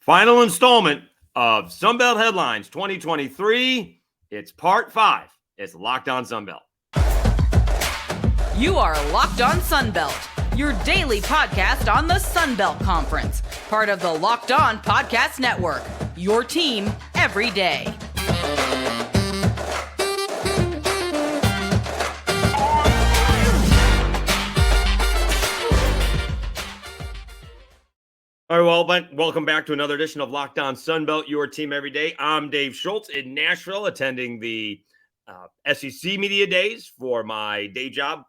Final installment of Sunbelt Headlines 2023. It's part 5. It's Locked On Sunbelt. You are Locked On Sunbelt, your daily podcast on the Sunbelt Conference, part of the Locked On Podcast Network, your team every day. All right, well, welcome back to another edition of Locked On Sunbelt, your team every day. I'm Dave Schultz in Nashville, attending the SEC Media Days for my day job,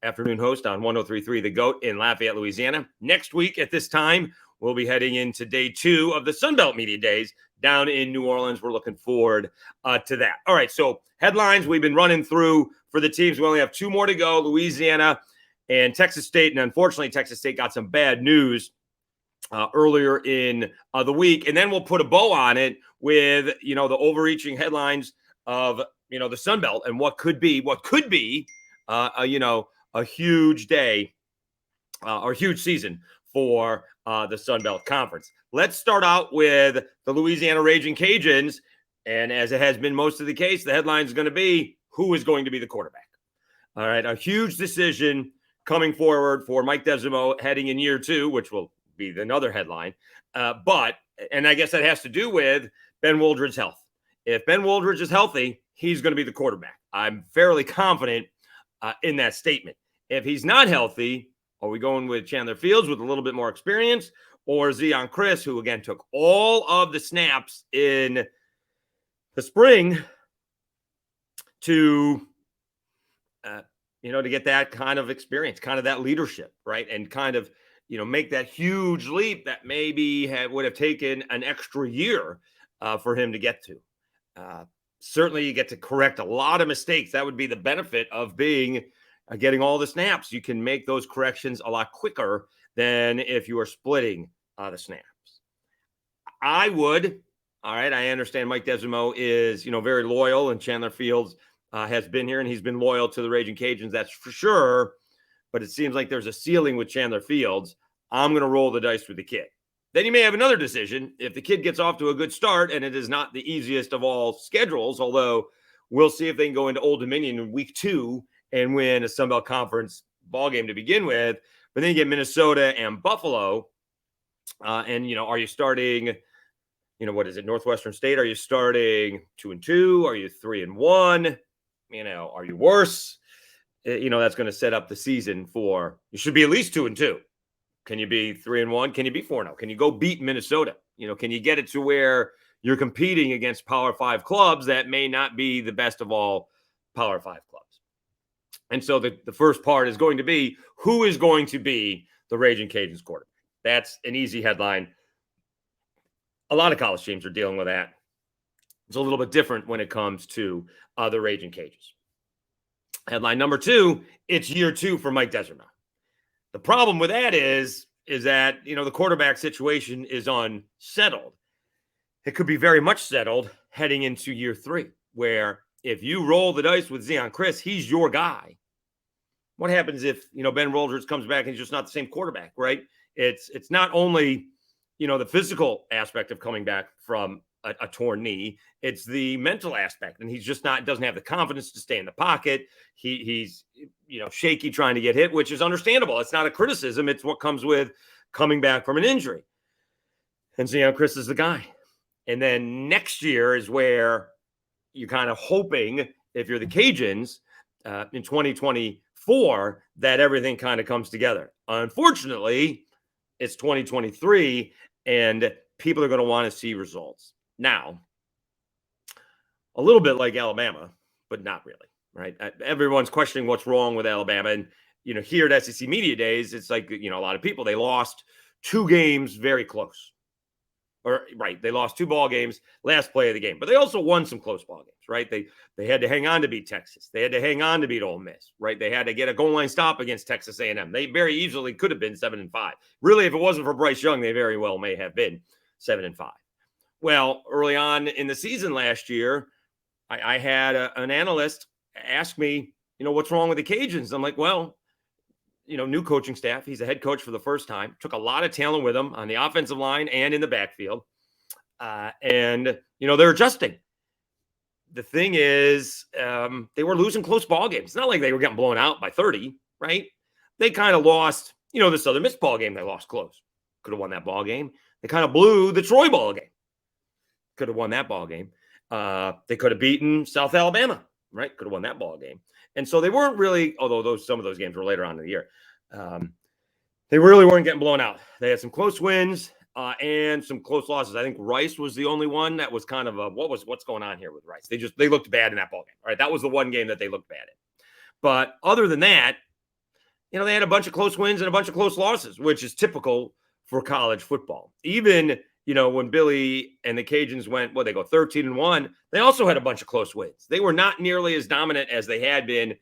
afternoon host on 103.3 The GOAT in Lafayette, Louisiana. Next week at this time, we'll be heading into day 2 of the Sunbelt Media Days down in New Orleans. We're looking forward to that. All right, so headlines we've been running through for the teams. We only have 2 more to go, Louisiana and Texas State. And unfortunately, Texas State got some bad news earlier in the week. And then we'll put a bow on it with, the overreaching headlines of, the Sun Belt and what could be, a huge day or huge season for the Sun Belt Conference. Let's start out with the Louisiana Ragin Cajuns. And as it has been most of the case, the headline is going to be who is going to be the quarterback. All right. A huge decision coming forward for Mike Desimo heading in year 2, which will be another headline. But I guess that has to do with Ben Wooldridge's health. If Ben Wooldridge is healthy, he's going to be the quarterback. I'm fairly confident in that statement. If he's not healthy, are we going with Chandler Fields with a little bit more experience, or Zion Chris, who again took all of the snaps in the spring to get that kind of experience, kind of that leadership, right? And kind of make that huge leap that maybe would have taken an extra year for him to get to. Certainly, you get to correct a lot of mistakes. That would be the benefit of getting all the snaps. You can make those corrections a lot quicker than if you are splitting the snaps. I understand Mike Desimo is, very loyal, and Chandler Fields has been here, and he's been loyal to the Ragin' Cajuns. That's for sure. But it seems like there's a ceiling with Chandler Fields. I'm going to roll the dice with the kid. Then you may have another decision. If the kid gets off to a good start, and it is not the easiest of all schedules, although we'll see if they can go into Old Dominion in week 2 and win a Sunbelt Conference ball game to begin with. But then you get Minnesota and Buffalo. Are you starting, Northwestern State? Are you starting 2-2? Are you 3-1? Are you worse? That's going to set up the season for, you should be at least 2-2. Can you be 3-1? Can you be 4-0? Can you go beat Minnesota? Can you get it to where you're competing against Power 5 clubs that may not be the best of all Power 5 clubs? And so the first part is going to be, who is going to be the Ragin' Cajuns quarterback? That's an easy headline. A lot of college teams are dealing with that. It's a little bit different when it comes to the Ragin' Cajuns. Headline number 2, it's year 2 for Mike Desimo. The problem with that is that, the quarterback situation is unsettled. It could be very much settled heading into year 3, where if you roll the dice with Zion Chris, he's your guy. What happens if, Ben Wooldridge comes back and he's just not the same quarterback, right? It's not only, the physical aspect of coming back from a torn knee. It's the mental aspect, and he's just doesn't have the confidence to stay in the pocket. He's shaky trying to get hit, which is understandable. It's not a criticism. It's what comes with coming back from an injury. And Zion Chris is the guy. And then next year is where you're kind of hoping, if you're the Cajuns in 2024, that everything kind of comes together. Unfortunately, it's 2023, and people are going to want to see results. Now, a little bit like Alabama, but not really, right? Everyone's questioning what's wrong with Alabama. And, here at SEC Media Days, it's like, a lot of people, they lost 2 games very close. They lost 2 ball games, last play of the game. But they also won some close ball games, right? They had to hang on to beat Texas. They had to hang on to beat Ole Miss, right? They had to get a goal line stop against Texas A&M. They very easily could have been 7-5. Really, if it wasn't for Bryce Young, they very well may have been 7-5. Well, early on in the season last year, I had an analyst ask me, what's wrong with the Cajuns? I'm like, well, new coaching staff. He's a head coach for the first time. Took a lot of talent with him on the offensive line and in the backfield. And they're adjusting. The thing is, they were losing close ball games. It's not like they were getting blown out by 30, right? They kind of lost, the Southern Miss ball game. They lost close. Could have won that ball game. They kind of blew the Troy ball game. Could have won that ball game. They could have beaten South Alabama, right? Could have won that ball game. And so they weren't really, although some of those games were later on in the year, they really weren't getting blown out. They had some close wins and some close losses. I think Rice was the only one that was kind of what's going on here with Rice? They looked bad in that ball game. All right, that was the one game that they looked bad in. But other than that, they had a bunch of close wins and a bunch of close losses, which is typical for college football. Even when Billy and the Cajuns went, they go 13-1, they also had a bunch of close wins. They were not nearly as dominant as they had been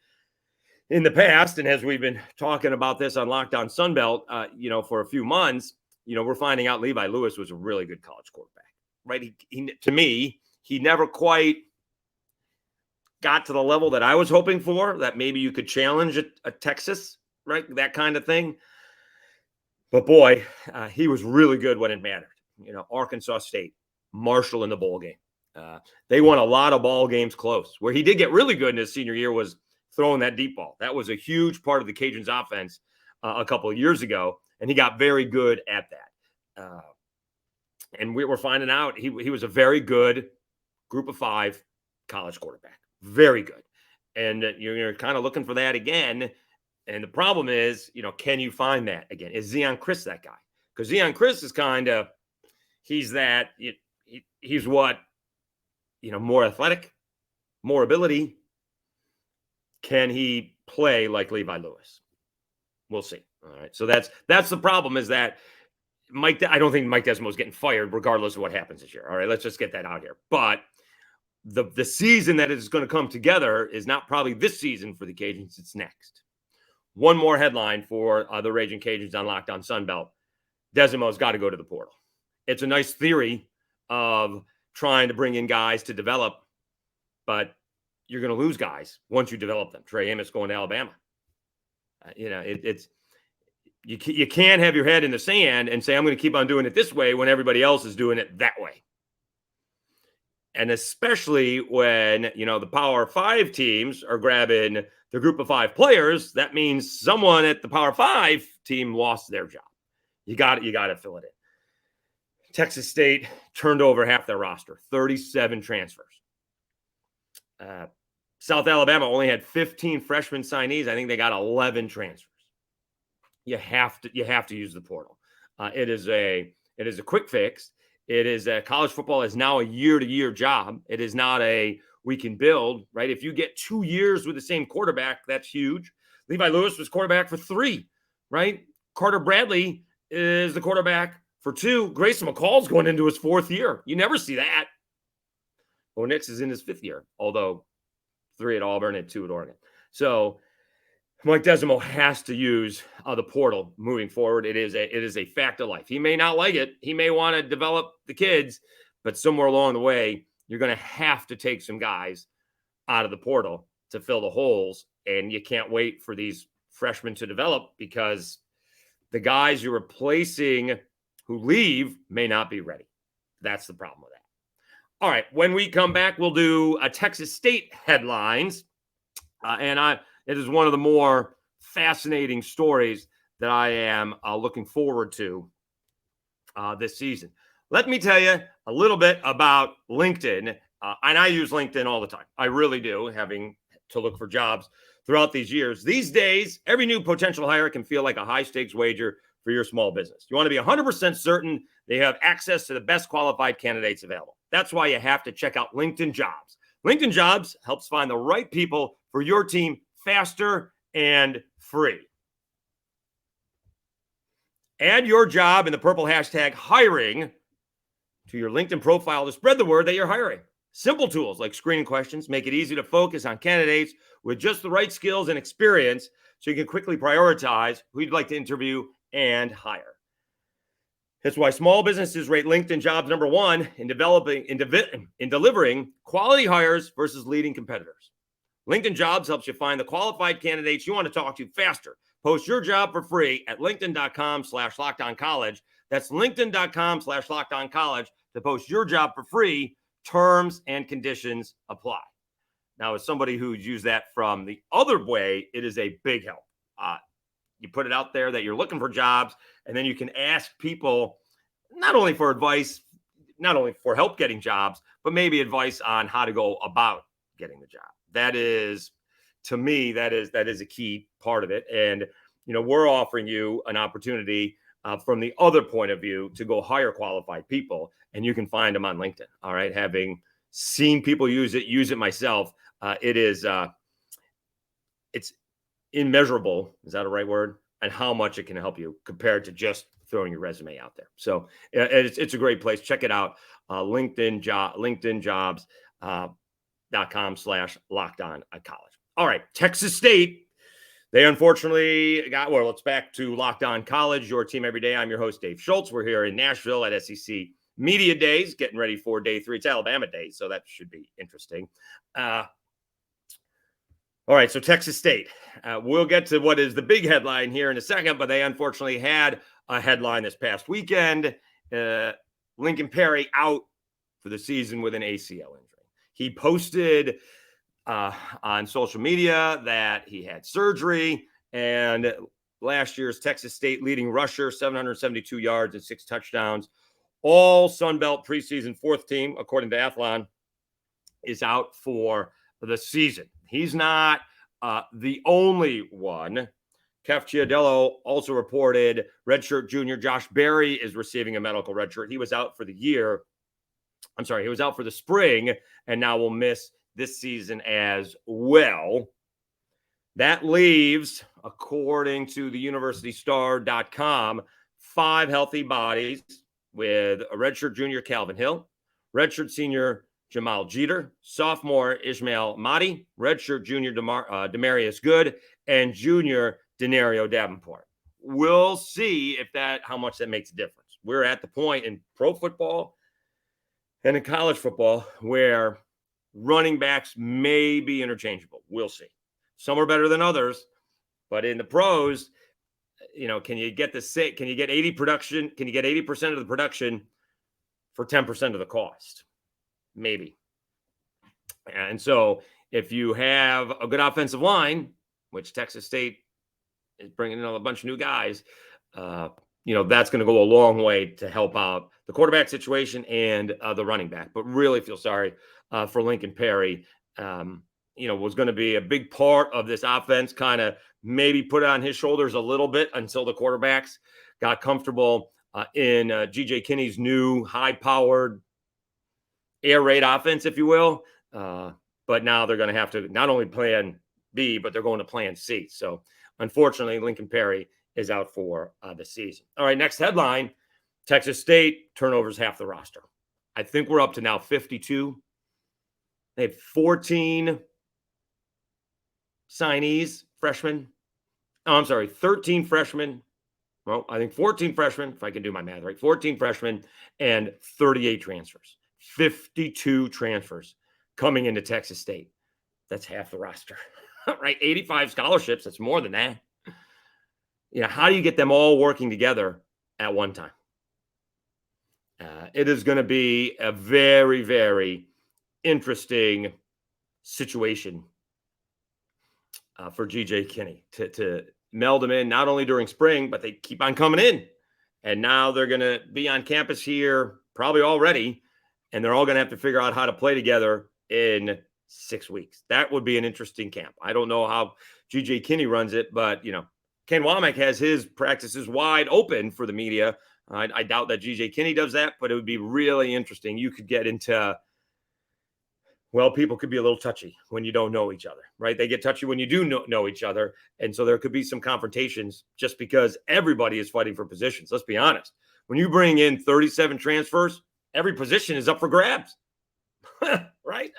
in the past. And as we've been talking about this on Locked On Sunbelt, for a few months, we're finding out Levi Lewis was a really good college quarterback, right? He to me, he never quite got to the level that I was hoping for, that maybe you could challenge a Texas, right? That kind of thing. But boy, he was really good when it mattered. Arkansas State, Marshall in the bowl game. They won a lot of ball games close. Where he did get really good in his senior year was throwing that deep ball. That was a huge part of the Cajuns offense a couple of years ago, and he got very good at that. And we were finding out he was a very good group of 5 college quarterback. Very good. And you're kind of looking for that again. And the problem is, can you find that again? Is Zeon Chris that guy? Because Zeon Chris is he's that, he's what, more athletic, more ability. Can he play like Levi Lewis? We'll see. All right. So that's the problem, is that I don't think Mike Desimo's getting fired regardless of what happens this year. All right. Let's just get that out here. But the season that is going to come together is not probably this season for the Cajuns. It's next. One more headline for the Ragin' Cajuns on Locked On Sunbelt. Desimo's got to go to the portal. It's a nice theory of trying to bring in guys to develop, but you're going to lose guys once you develop them. Trey Amos going to Alabama. You can't have your head in the sand and say, I'm going to keep on doing it this way when everybody else is doing it that way. And especially when, the Power 5 teams are grabbing the group of 5 players, that means someone at the Power 5 team lost their job. You got to fill it in. Texas State turned over half their roster, 37 transfers. South Alabama only had 15 freshman signees. I think they got 11 transfers. You have to use the portal. It is a quick fix. It is college football is now a year-to-year job. It is not a we can build, right? If you get 2 years with the same quarterback, that's huge. Levi Lewis was quarterback for 3, right? Carter Bradley is the quarterback for 2. Grayson McCall's going into his 4th year. You never see that. Bo Nix is in his 5th year, although 3 at Auburn and 2 at Oregon. So Mike Desimo has to use the portal moving forward. It is a fact of life. He may not like it. He may want to develop the kids, but somewhere along the way, you're going to have to take some guys out of the portal to fill the holes. And you can't wait for these freshmen to develop, because the guys you're replacing who leave may not be ready. That's the problem with that. All right. When we come back, we'll do Texas State headlines. It is one of the more fascinating stories that I am looking forward to this season. Let me tell you a little bit about LinkedIn. And I use LinkedIn all the time. I really do, having to look for jobs throughout these years. These days, every new potential hire can feel like a high-stakes wager for your small business. You want to be 100% certain they have access to the best qualified candidates available. That's why you have to check out LinkedIn Jobs. LinkedIn Jobs helps find the right people for your team faster and free. Add your job in the purple hashtag hiring to your LinkedIn profile to spread the word that you're hiring. Simple tools like screening questions make it easy to focus on candidates with just the right skills and experience, so you can quickly prioritize who you'd like to interview and hire. That's why small businesses rate LinkedIn Jobs number 1 in delivering quality hires versus leading competitors. LinkedIn Jobs helps you find the qualified candidates you want to talk to faster, Post your job for free at linkedin.com/lockedoncollege. That's linkedin.com/lockedoncollege to post your job for free. Terms and conditions apply. Now, as somebody who's used that from the other way, it is a big help. You put it out there that you're looking for jobs, and then you can ask people not only for advice, not only for help getting jobs, but maybe advice on how to go about getting the job. That is, to me, that is a key part of it. And, we're offering you an opportunity from the other point of view to go hire qualified people, and you can find them on LinkedIn. All right. Having seen people use it myself, it's immeasurable. Is that a right word? And how much it can help you compared to just throwing your resume out there. So it's a great place. Check it out. LinkedInjobs.com/lockedoncollege. All right. Texas State. They unfortunately it's back to Locked On College, your team every day. I'm your host, Dave Schultz. We're here in Nashville at SEC Media Days, getting ready for day 3. It's Alabama Day, so that should be interesting. All right, so Texas State. We'll get to what is the big headline here in a second, but they unfortunately had a headline this past weekend. Lincoln Perry out for the season with an ACL injury. He posted on social media that he had surgery, and last year's Texas State leading rusher, 772 yards and 6 touchdowns, all Sun Belt preseason 4th team, according to Athlon, is out for the season. He's not the only one. Kef Chiadello also reported redshirt junior Josh Berry is receiving a medical redshirt. He was out for the year. He was out for the spring and now will miss this season as well. That leaves, according to the universitystar.com, 5 healthy bodies with a redshirt junior Calvin Hill, redshirt senior Jamal Jeter, sophomore Ishmael Mahdi, redshirt junior Demarius Good, and junior Denario Davenport. We'll see how much that makes a difference. We're at the point in pro football and in college football where running backs may be interchangeable. We'll see. Some are better than others, but in the pros, can you get 80 production? Can you get 80% of the production for 10% of the cost? Maybe. And so if you have a good offensive line, which Texas State is bringing in a bunch of new guys, that's going to go a long way to help out the quarterback situation and the running back. But really feel sorry for Lincoln Perry. Was going to be a big part of this offense, kind of maybe put it on his shoulders a little bit until the quarterbacks got comfortable in G.J. Kinney's new high-powered air raid offense, if you will. But now they're going to have to not only plan B, but they're going to plan C. So unfortunately, Lincoln Perry is out for the season. All right, next headline, Texas State turnovers half the roster. I think we're up to now 52. They have 14 signees, freshmen. 13 freshmen. Well, I think 14 freshmen, if I can do my math right, 14 freshmen and 38 transfers. 52 transfers coming into Texas State. That's half the roster, right? 85 scholarships. That's more than that. How do you get them all working together at one time? It is going to be a very, very interesting situation for G.J. Kinney to meld them in, not only during spring, but they keep on coming in. And now they're going to be on campus here probably already, and they're all going to have to figure out how to play together in 6 weeks. That would be an interesting camp. I don't know how G.J. Kinney runs it, but, Ken Womack has his practices wide open for the media. I doubt that G.J. Kinney does that, but it would be really interesting. You could get into, people could be a little touchy when you don't know each other, right? They get touchy when you do know each other. And so there could be some confrontations just because everybody is fighting for positions. Let's be honest. When you bring in 37 transfers, every position is up for grabs, right?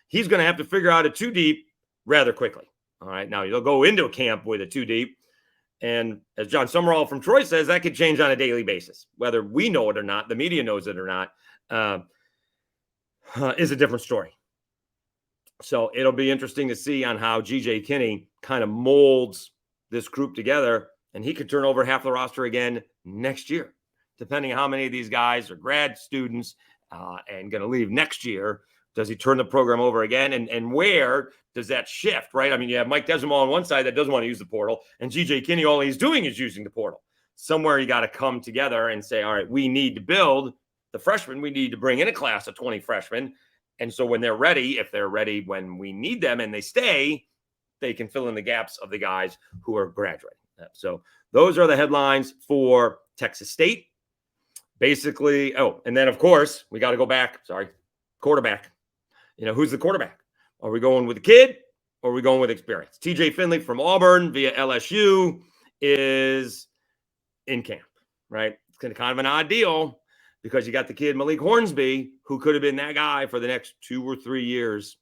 He's going to have to figure out a 2 deep rather quickly. All right. Now you'll go into a camp with a 2 deep. And as John Summerall from Troy says, that could change on a daily basis. Whether we know it or not, the media knows it or not, is a different story. So it'll be interesting to see on how G.J. Kinney kind of molds this group together, and he could turn over half the roster again next year, depending on how many of these guys are grad students and going to leave next year. Does he turn the program over again? And where does that shift, right? I mean, you have Mike Desimall on one side that doesn't want to use the portal, and G.J. Kinney, all he's doing is using the portal. Somewhere you got to come together and say, all right, we need to build the freshmen. We need to bring in a class of 20 freshmen. And so when they're ready, if they're ready when we need them and they stay, they can fill in the gaps of the guys who are graduating. So those are the headlines for Texas State. Basically, and then, of course, we got to go back. Quarterback. Who's the quarterback? Are we going with the kid or are we going with experience? TJ Finley from Auburn via LSU is in camp, right? It's kind of an odd deal because you got the kid Malik Hornsby, who could have been that guy for the next 2 or 3 years.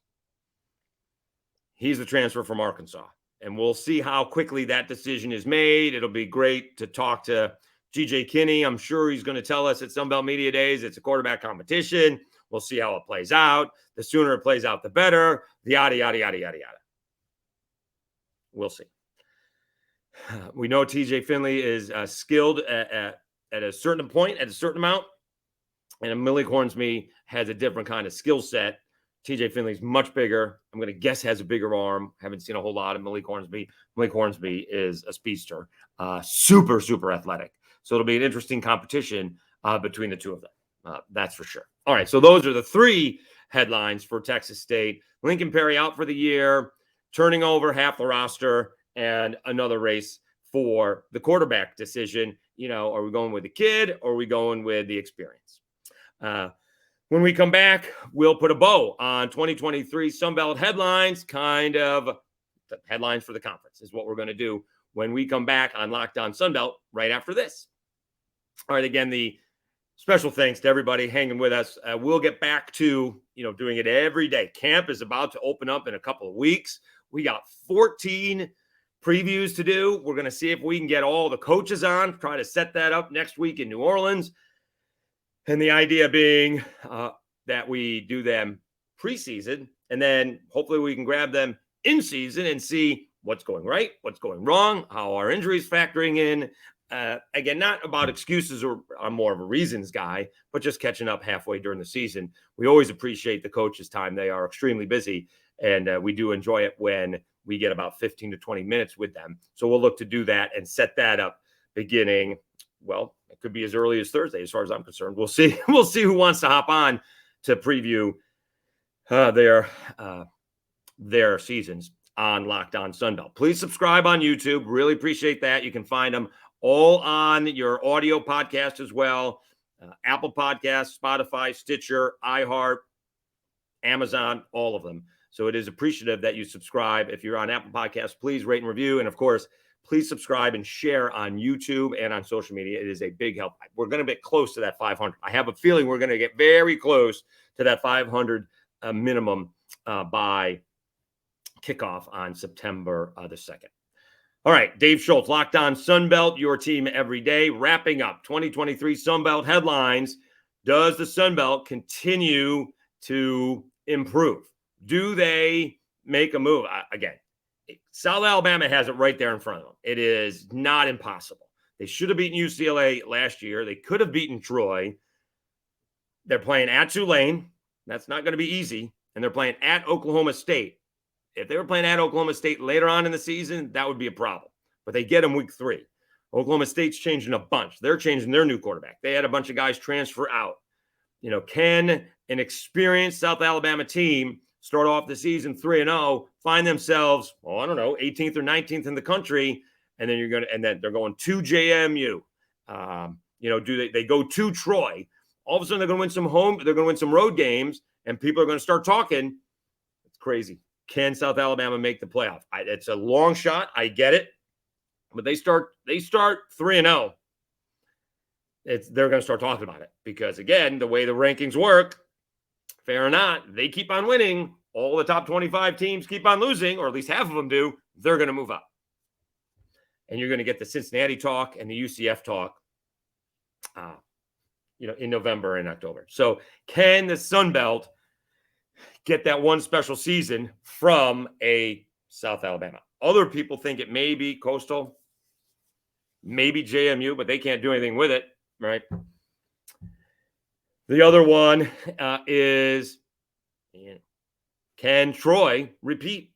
He's the transfer from Arkansas, and we'll see how quickly that decision is made. It'll be great to talk to G.J. Kinney. I'm sure he's going to tell us at Sunbelt Media Days it's a quarterback competition. We'll see how it plays out. The sooner it plays out, the better. Yada, yada, yada, yada, yada. We'll see. We know TJ Finley is skilled at a certain point, at a certain amount. And Malik Hornsby has a different kind of skill set. TJ Finley's much bigger. I'm going to guess has a bigger arm. Haven't seen a whole lot of Malik Hornsby. Malik Hornsby is a speedster. Super, super athletic. So it'll be an interesting competition between the two of them. That's for sure. All right, so those are the 3 headlines for Texas State. Lincoln Perry out for the year, turning over half the roster, and another race for the quarterback decision. Are we going with the kid or are we going with the experience? When we come back, we'll put a bow on 2023 Sunbelt headlines, kind of the headlines for the conference is what we're going to do when we come back on Locked On Sunbelt right after this. All right, again, the special thanks to everybody hanging with us. We'll get back to, doing it every day. Camp is about to open up in a couple of weeks. We got 14 previews to do. We're going to see if we can get all the coaches on, try to set that up next week in New Orleans. And the idea being that we do them preseason, and then hopefully we can grab them in season and see what's going right, what's going wrong, how our injuries factoring in. Again, not about excuses or I'm more of a reasons guy, but just catching up halfway during the season. We always appreciate the coaches' time. They are extremely busy, and we do enjoy it when we get about 15 to 20 minutes with them. So we'll look to do that and set that up beginning, it could be as early as Thursday, as far as I'm concerned. We'll see. We'll see who wants to hop on to preview their seasons on Locked On Sunbelt. Please subscribe on YouTube. Really appreciate that. You can find them all on your audio podcast as well. Apple Podcasts, Spotify, Stitcher, iHeart, Amazon, all of them. So it is appreciative that you subscribe. If you're on Apple Podcasts, please rate and review. And of course, please subscribe and share on YouTube and on social media. It is a big help. We're going to get close to that 500. I have a feeling we're going to get very close to that 500 minimum by kickoff on September the 2nd. All right, Dave Schultz, Locked On Sunbelt, your team every day. Wrapping up 2023 Sunbelt headlines. Does the Sunbelt continue to improve? Do they make a move? Again, South Alabama has it right there in front of them. It is not impossible. They should have beaten UCLA last year. They could have beaten Troy. They're playing at Tulane. That's not going to be easy. And they're playing at Oklahoma State. If they were playing at Oklahoma State later on in the season, that would be a problem. But they get them week 3. Oklahoma State's changing a bunch. They're changing their new quarterback. They had a bunch of guys transfer out. Can an experienced South Alabama team start off the season 3-0, find themselves, 18th or 19th in the country, and then they're going to JMU. They go to Troy? All of a sudden they're going to win some road games, and people are going to start talking. It's crazy. Can South Alabama make the playoff? It's a long shot. I get it, but they start 3-0. They're going to start talking about it because, again, the way the rankings work, fair or not, they keep on winning. All the top 25 teams keep on losing, or at least half of them do. They're going to move up. And you're going to get the Cincinnati talk and the UCF talk, in November and October. So can the Sun Belt get that one special season from a South Alabama? Other people think it may be Coastal, maybe JMU, but they can't do anything with it, right? The other one is, can Troy repeat?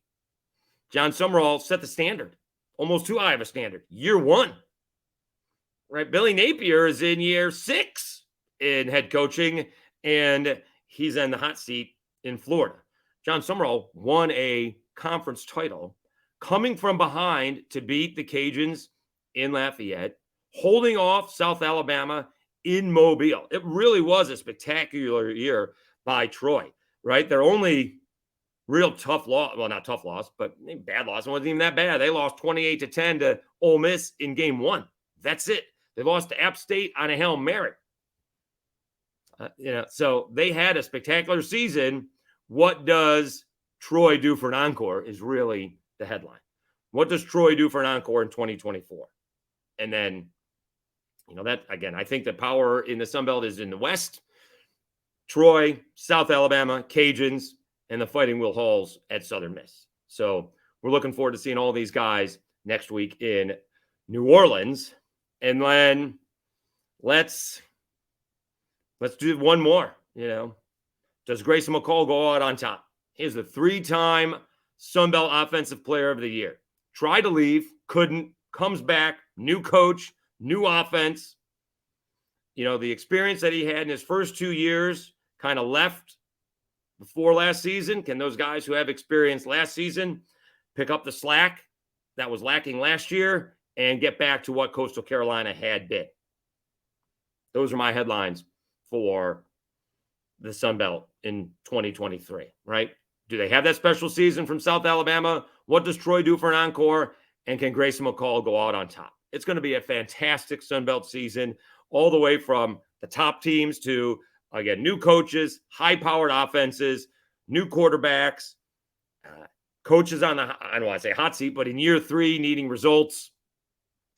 John Summerall set the standard, almost too high of a standard. Year one, right? Billy Napier is in year 6 in head coaching, and he's in the hot seat in Florida. John Summerall won a conference title, coming from behind to beat the Cajuns in Lafayette, holding off South Alabama in Mobile. It really was a spectacular year by Troy, right? Their only real tough loss, well, not tough loss, but bad loss. It wasn't even that bad. They lost 28-10 to Ole Miss in game 1. That's it. They lost to App State on a Hail Mary. So they had a spectacular season. What does Troy do for an encore is really the headline. What does Troy do for an encore in 2024? And then, that, again, I think the power in the Sun Belt is in the West. Troy, South Alabama, Cajuns, and the Fighting Will Halls at Southern Miss. So we're looking forward to seeing all these guys next week in New Orleans. And then let's do one more. Does Grayson McCall go out on top? He's the 3-time Sun Belt Offensive Player of the Year. Tried to leave, couldn't, comes back, new coach, new offense. The experience that he had in his first 2 years kind of left before last season. Can those guys who have experience last season pick up the slack that was lacking last year and get back to what Coastal Carolina had been? Those are my headlines for the Sun Belt in 2023, right? Do they have that special season from South Alabama? What does Troy do for an encore? And can Grayson McCall go out on top? It's going to be a fantastic Sun Belt season, all the way from the top teams to, again, new coaches, high-powered offenses, new quarterbacks, coaches on the, I don't want to say hot seat, but in year 3 needing results.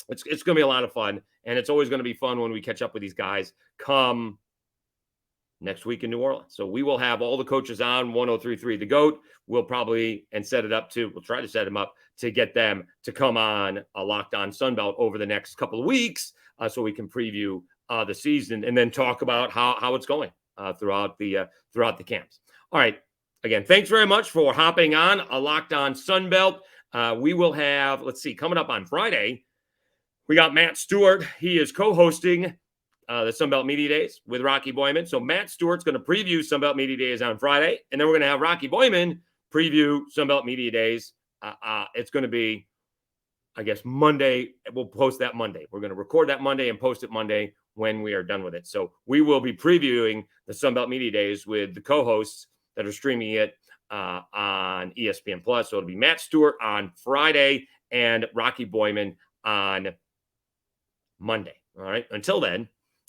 It's going to be a lot of fun, and it's always going to be fun when we catch up with these guys come next week in New Orleans. So we will have all the coaches on 103.3 The GOAT. We'll probably, and we'll try to set them up to get them to come on a Locked On Sunbelt over the next couple of weeks so we can preview the season and then talk about how it's going throughout the camps. All right. Again, thanks very much for hopping on a Locked On Sunbelt. We will have, coming up on Friday, we got Matt Stewart. He is co-hosting the Sunbelt Media Days with Rocky Boyman. So Matt Stewart's going to preview Sunbelt Media Days on Friday, and then we're going to have Rocky Boyman preview Sunbelt Media Days. It's going to be, I guess, Monday. We'll post that Monday. We're going to record that Monday and post it Monday when we are done with it. So we will be previewing the Sunbelt Media Days with the co-hosts that are streaming it on ESPN+. So it'll be Matt Stewart on Friday and Rocky Boyman on Monday. All right. Until then,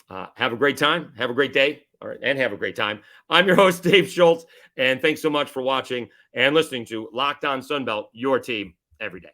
have a great time. Have a great day. All right. And have a great time. I'm your host, Dave Schultz. And thanks so much for watching and listening to Locked On Sunbelt, your team every day.